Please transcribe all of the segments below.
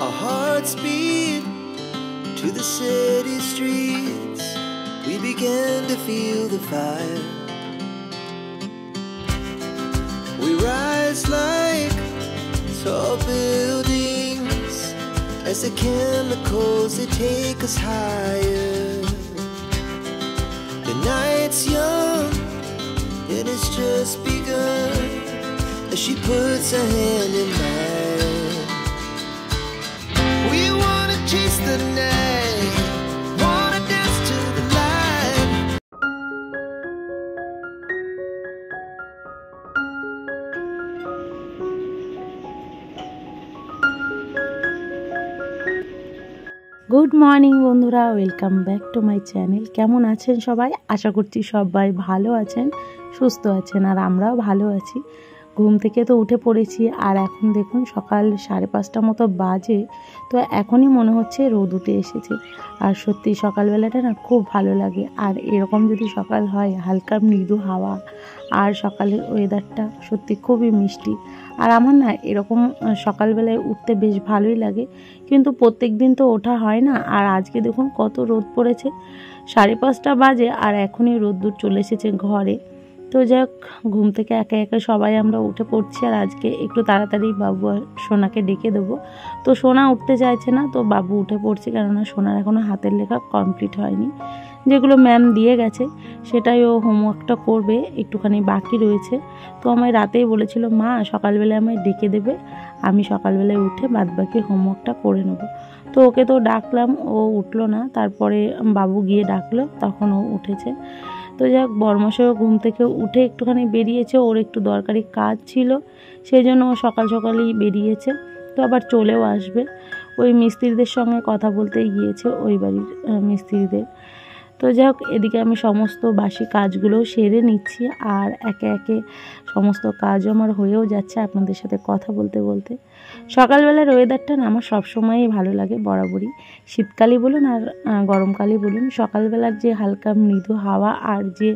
Our hearts beat to the city streets. We began to feel the fire. We rise like tall buildings as the chemicals they take us higher. The night's young and it's just begun as she puts her hand in mine. We wanna chase the night, wanna dance to the light. Good morning বন্ধুরা, welcome back to my channel. কেমন আছেন সবাই? আশা করছি সবাই ভালো আছেন, সুস্থ আছেন, আর আমরাও ভালো আছি। ঘুম থেকে তো উঠে পড়েছি, আর এখন দেখুন সকাল 5:30 মতো বাজে। তো এখনই মনে হচ্ছে রোদ উঠে এসেছে, আর সত্যি সকালবেলাটা না খুব ভালো লাগে। আর এরকম যদি সকাল হয়, হালকা মৃদু হাওয়া, আর সকালের ওয়েদারটা সত্যি খুবই মিষ্টি। আর আমার না এরকম সকালবেলায় উঠতে বেশ ভালোই লাগে, কিন্তু প্রত্যেক দিন তো ওঠা হয় না। আর আজকে দেখুন কত রোদ পড়েছে, 5:30 বাজে, আর এখনই রোদ্দুর চলে এসেছে ঘরে। তো যাক, ঘুম থেকে একে একে সবাই আমরা উঠে পড়ছি। আর আজকে একটু তাড়াতাড়ি বাবু আর সোনাকে ডেকে দেবো। তো সোনা উঠতে চাইছে না, তো বাবু উঠে পড়ছে, কেননা সোনার এখনও হাতের লেখা কমপ্লিট হয়নি। যেগুলো ম্যাম দিয়ে গেছে সেটাই ও হোমওয়ার্কটা করবে, একটুখানি বাকি রয়েছে। তো আমায় রাতেই বলেছিল, মা সকালবেলায় আমায় ডেকে দেবে, আমি সকালবেলায় উঠে বাদবাকি হোমওয়ার্কটা করে নেব। তো ওকে তো ডাকলাম, ও উঠলো না। তারপরে বাবু গিয়ে ডাকলো, তখন ও উঠেছে। তো যাক, বরমশাইও ঘুম থেকে উঠে একটুখানি বেরিয়েছে, ওর একটু দরকারি কাজ ছিল, সেই জন্য ও সকাল সকালই বেরিয়েছে। তো আবার চলেও আসবে, ওই মিস্ত্রিদের সঙ্গে কথা বলতে গিয়েছে, ওই বাড়ির মিস্ত্রিদের। তো যাক, এদিকে আমি সমস্ত বাসি কাজগুলো সেরে নিচ্ছি, আর একে একে সমস্ত কাজও আমার হয়েও যাচ্ছে আপনাদের সাথে কথা বলতে বলতে। সকালবেলার ওয়েদারটা না আমার সবসময়ই ভালো লাগে, বরাবরই, শীতকালই বলুন আর গরমকালই বলুন। সকালবেলার যে হালকা মৃদু হাওয়া আর যে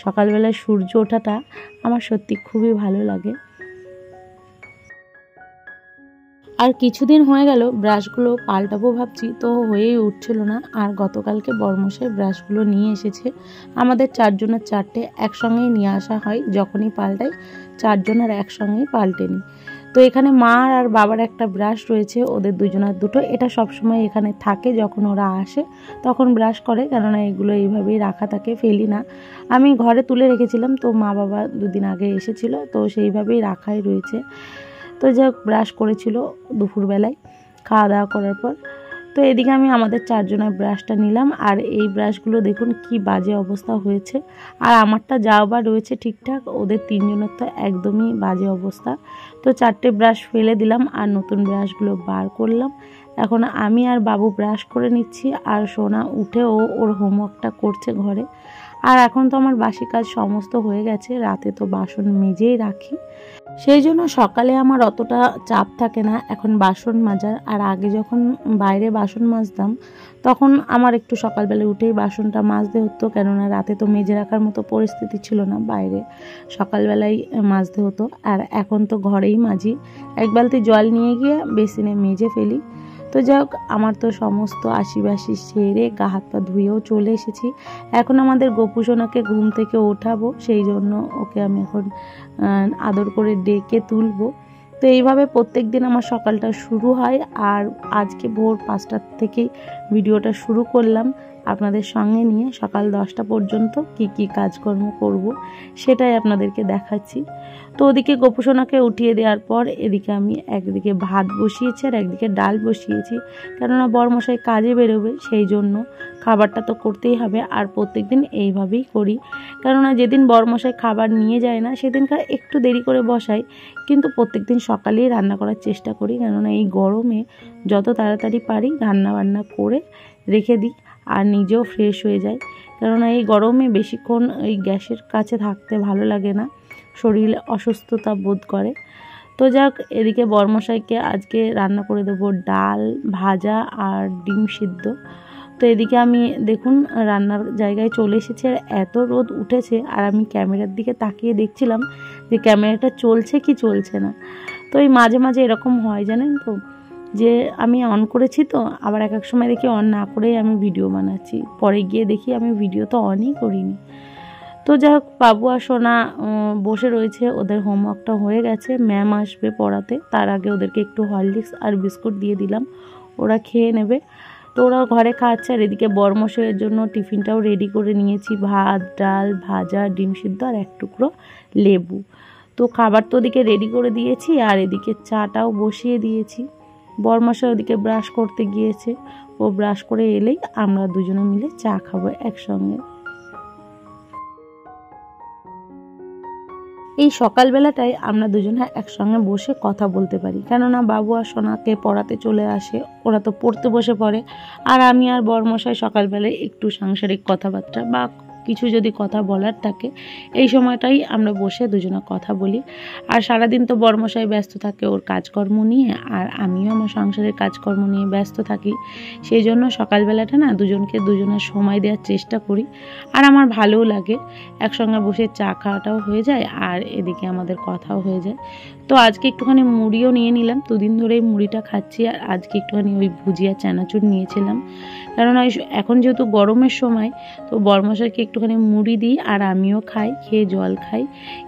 সকালবেলার সূর্য ওঠাটা আমার সত্যি খুবই ভালো লাগে। আর কিছুদিন হয়ে গেল ব্রাশগুলো পাল্টাবো ভাবছি, তো হয়েই উঠছিল না। আর গতকালকে বরমশাই ব্রাশগুলো নিয়ে এসেছে। আমাদের 4 জনের 4টে একসঙ্গেই নিয়ে আসা হয়, যখনই পাল্টাই 4 জনের একসঙ্গেই পাল্টে নিই। তো এখানে মা আর বাবার একটা ব্রাশ রয়েছে, ওদের দুজনের দুটো। এটা সবসময় এখানে থাকে, যখন ওরা আসে তখন ব্রাশ করে, কেননা এগুলো এইভাবেই রাখা থাকে, ফেলি না। আমি ঘরে তুলে রেখেছিলাম, তো মা বাবা 2 দিন আগে এসেছিল, তো সেইভাবেই রাখাই রয়েছে। তো যাক, ব্রাশ করেছিল দুপুরবেলায় খাওয়া দাওয়া করার পর। তো এদিকে আমি আমাদের 4 জনের ব্রাশটা নিলাম, আর এই ব্রাশগুলো দেখুন কি বাজে অবস্থা হয়েছে। আর আমারটা যাও বা রয়েছে ঠিকঠাক, ওদের 3 জনের তো একদমই বাজে অবস্থা। তো 4টে ব্রাশ ফেলে দিলাম, আর নতুন ব্রাশগুলো বার করলাম। এখন আমি আর বাবু ব্রাশ করে নিচ্ছি, আর সোনা উঠে ওর হোমওয়ার্কটা করছে ঘরে। আর এখন তো আমার বাসি কাজ সমস্ত হয়ে গেছে, রাতে তো বাসন মেজেই রাখি, সেই জন্য সকালে আমার অতটা চাপ থাকে না এখন বাসন মাজার। আর আগে যখন বাইরে বাসন মাজতাম, তখন আমার একটু সকালবেলায় উঠেই বাসনটা মাজতে হতো, কেননা রাতে তো মেজে রাখার মতো পরিস্থিতি ছিল না, বাইরে সকালবেলায় মাজতে হতো। আর এখন তো ঘরেই মাজি, 1 বালতি জল নিয়ে গিয়ে বেসিনে মেজে ফেলি। তো যাক, আমার তো সমস্ত আশিবাসি সেরে গা হাত পা ধুয়েও চলে এসেছি। এখন আমাদের গোপু সোনাকে ঘুম থেকে ওঠাবো, সেই জন্য ওকে আমি এখন আদর করে ডেকে তুলবো। তো এইভাবে প্রত্যেক দিন আমার সকালটা শুরু হয়। আর আজকে ভোর 5টার থেকেই ভিডিওটা শুরু করলাম আপনাদের সঙ্গে নিয়ে। সকাল 10টা পর্যন্ত কি কি কাজকর্ম করব সেটাই আপনাদেরকে দেখাচ্ছি। তো ওদিকে গোপু সোনাকে উঠিয়ে দেওয়ার পর এদিকে আমি একদিকে ভাত বসিয়েছি, আর একদিকে ডাল বসিয়েছি, কেননা বরমশাই কাজে বেরোবে, সেই জন্য খাবারটা তো করতেই হবে। আর প্রত্যেক দিন এইভাবেই করি, কেননা যেদিন বরমশাই খাবার নিয়ে যায় না সেদিনকার একটু দেরি করে বসাই, কিন্তু প্রত্যেক দিন সকালেই রান্না করার চেষ্টা করি, কেননা এই গরমে যত তাড়াতাড়ি পারি রান্না বান্না করে রেখে দিই, আর নিজেও ফ্রেশ হয়ে যায়। কেননা এই গরমে বেশিক্ষণ এই গ্যাসের কাছে থাকতে ভালো লাগে না, শরীর অসুস্থতা বোধ করে। তো যাক, এদিকে বরমশাইকে আজকে রান্না করে দেবো ডাল, ভাজা আর ডিম সিদ্ধ। তো এদিকে আমি দেখুন রান্নার জায়গায় চলে এসেছি, আর এত রোদ উঠেছে, আর আমি ক্যামেরার দিকে তাকিয়ে দেখছিলাম যে ক্যামেরাটা চলছে কি চলছে না। তো এই মাঝে মাঝে এরকম হয় জানেন তো, যে আমি অন করেছি, তো আবার এক এক সময় দেখি অন না করেই আমি ভিডিও বানাচ্ছি, পরে গিয়ে দেখি আমি ভিডিও তো অনই করিনি। তো যাই হোক, বাবু আর সোনা বসে রয়েছে, ওদের হোমওয়ার্কটা হয়ে গেছে, ম্যাম আসবে পড়াতে, তার আগে ওদেরকে একটু হরলিক্স আর বিস্কুট দিয়ে দিলাম, ওরা খেয়ে নেবে। তো ওরা ঘরে খাচ্ছে, আর এদিকে বরমশাইয়ের জন্য টিফিনটাও রেডি করে নিয়েছি, ভাত, ডাল, ভাজা, ডিম সিদ্ধ আর এক টুকরো লেবু। তো খাবার তো ওদিকে রেডি করে দিয়েছি, আর এদিকে চাটাও বসিয়ে দিয়েছি। বরমশাই ওদিকে ব্রাশ করতে গিয়েছে, ও ব্রাশ করে এলেই আমরা দুজনে মিলে চা খাবো একসঙ্গে। এই সকালবেলাটাই আমরা দুজনে একসঙ্গে বসে কথা বলতে পারি, কেননা বাবু আর সোনাকে পড়াতে চলে আসে, ওরা তো পড়তে বসে পড়ে, আর আমি আর বরমশাই সকালবেলায় একটু সাংসারিক কথাবার্তা বা কিছু যদি কথা বলার থাকে, এই সময়টাই আমরা বসে দুজনে কথা বলি। আর সারাদিন তো বরমশাই ব্যস্ত থাকে ওর কাজকর্ম নিয়ে, আর আমিও আমার সংসারের কাজকর্ম নিয়ে ব্যস্ত থাকি, সেই জন্য সকালবেলাটা না দুজনের সময় দেওয়ার চেষ্টা করি, আর আমার ভালোও লাগে, একসঙ্গে বসে চা খাওয়াটাও হয়ে যায় আর এদিকে আমাদের কথাও হয়ে যায়। তো আজকে একটুখানি মুড়িও নিয়ে নিলাম, দুদিন ধরেই মুড়িটা খাচ্ছি, আর আজকে একটুখানি ওই ভুজিয়া চানাচুর নিয়েছিলাম, কারণ ওই এখন যেহেতু গরমের সময়, তো বরমশাইকে একটুখানি মুড়ি দিই আর আমিও খাই, খেয়ে জল খাই,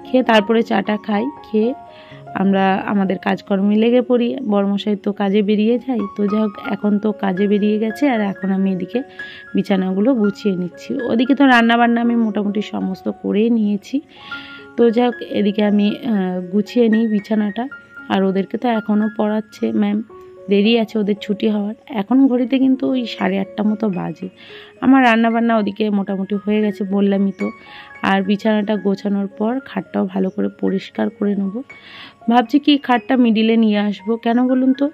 খেয়ে তারপরে চাটা খাই, খেয়ে আমরা আমাদের কাজকর্মে লেগে পড়ি। বরমশাই তো কাজে বেরিয়ে যায়, তো যাই হোক এখন তো কাজে বেরিয়ে গেছে, আর এখন আমি এদিকে বিছানাগুলো গুছিয়ে নিচ্ছি। ওদিকে তো রান্নাবান্না আমি মোটামুটি সমস্ত করেই নিয়েছি, তো যাই হোক এদিকে আমি গুছিয়ে নিই বিছানাটা। আর ওদেরকে তো এখনও পড়াচ্ছে ম্যাম, দেরি আছে ওদের ছুটি হওয়ার, এখন ঘড়িতে কিন্তু ওই 8:30 মতো বাজে। আমার রান্নাবান্না ওদিকে মোটামুটি হয়ে গেছে বললামই তো, আর বিছানাটা গোছানোর পর খাটটাও ভালো করে পরিষ্কার করে নেব। ভাবছি কি খাটটা মিডিলে নিয়ে আসবো, কেন বলুন তো,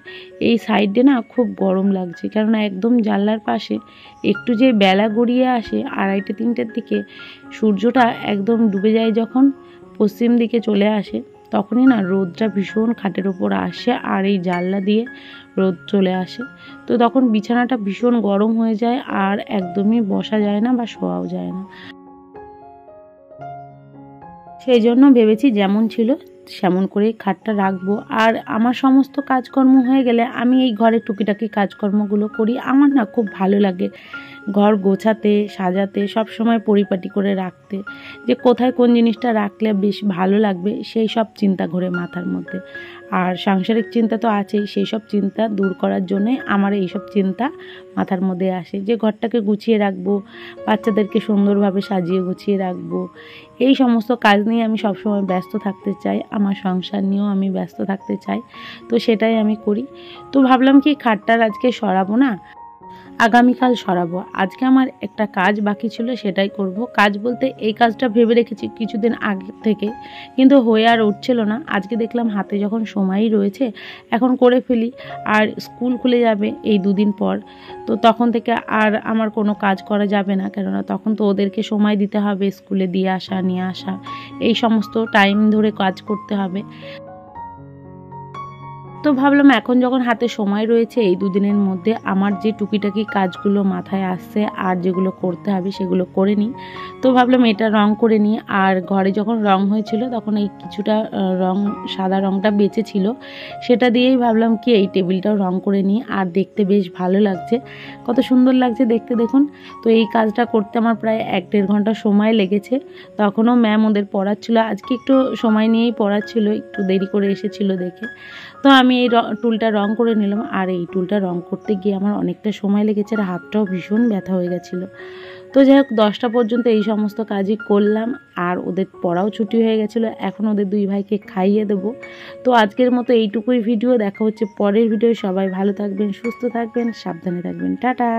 এই সাইডে না খুব গরম লাগছে, কেননা একদম জানলার পাশে একটু যে বেলা গড়িয়ে আসে 2:30-3টের দিকে, সূর্যটা একদম ডুবে যায় যখন পশ্চিম দিকে চলে আসে, তখনই না রোদটা ভীষণ খাটের ওপর আসে, আর এই জানলা দিয়ে রোদ চলে আসে, তো তখন বিছানাটা ভীষণ গরম হয়ে যায়, আর একদমই বসা যায় না বা শোয়াও যায় না। সেই জন্য ভেবেছি যেমন ছিল সেমন করেই খাটটা রাখবো। আর আমার সমস্ত কাজকর্ম হয়ে গেলে আমি এই ঘরে টুকিটাকি কাজকর্মগুলো করি, আমার না খুব ভালো লাগে ঘর গোছাতে, সাজাতে, সব সময় পরিপাটি করে রাখতে, যে কোথায় কোন জিনিসটা রাখলে বেশ ভালো লাগবে, সেই সব চিন্তা ঘোরে মাথার মধ্যে। আর সাংসারিক চিন্তা তো আছেই, সেই সব চিন্তা দূর করার জন্যে আমার এই সব চিন্তা মাথার মধ্যে আসে, যে ঘরটাকে গুছিয়ে রাখবো, বাচ্চাদেরকে সুন্দরভাবে সাজিয়ে গুছিয়ে রাখবো, এই সমস্ত কাজ নিয়ে আমি সবসময় ব্যস্ত থাকতে চাই, আমার সংসার নিয়েও আমি ব্যস্ত থাকতে চাই, তো সেটাই আমি করি। তো ভাবলাম কি খাটটার আজকে সরাবো না, আগামীকাল সরাবো। আজকে আমার একটা কাজ বাকি ছিল, সেটাই করব। কাজ বলতে এই কাজটা ভেবে রেখেছি কিছুদিন আগে থেকে, কিন্তু হয়ে আর উঠছিল না। আজকে দেখলাম হাতে যখন সময়ই রয়েছে, এখন করে ফেলি। আর স্কুল খুলে যাবে এই 2 দিন পর, তো তখন থেকে আর আমার কোনো কাজ করা যাবে না, কেননা তখন তো ওদেরকে সময় দিতে হবে, স্কুলে দিয়ে আসা, নিয়ে আসা, এই সমস্ত টাইম ধরে কাজ করতে হবে। তো ভাবলাম এখন যখন হাতে সময় রয়েছে, এই 2 দিনের মধ্যে আমার যে টুকিটাকি কাজগুলো মাথায় আসছে আর যেগুলো করতে হবে সেগুলো করে নিই। তো ভাবলাম এটা রং করে নিই। আর ঘরে যখন রং হয়েছিল তখন এই কিছুটা রং, সাদা রংটা বেঁচে ছিল, সেটা দিয়েই ভাবলাম কি এই টেবিলটাও রং করে নিই, আর দেখতে বেশ ভালো লাগছে, কত সুন্দর লাগছে দেখতে দেখুন। তো এই কাজটা করতে আমার প্রায় 1-1.5 ঘন্টা সময় লেগেছে। তখনও ম্যাম ওদের পড়াচ্ছিল, আজকে একটু সময় নিয়েই পড়াচ্ছিল, একটু দেরি করে এসেছিল দেখে। তো আমি এই টুলটা রং করে নিলাম, আর এই টুলটা রং করতে গিয়ে আমার অনেকটা সময় লেগেছে, আর হাতটাও ভীষণ ব্যথা হয়ে গেছিলো। তো যাই হোক 10টা পর্যন্ত এই সমস্ত কাজই করলাম, আর ওদের পড়াও ছুটি হয়ে গেছিলো, এখন ওদের 2 ভাইকে খাইয়ে দেবো। তো আজকের মতো এইটুকুই ভিডিও, দেখা হচ্ছে পরের ভিডিও। সবাই ভালো থাকবেন, সুস্থ থাকবেন, সাবধানে থাকবেন, টাটা।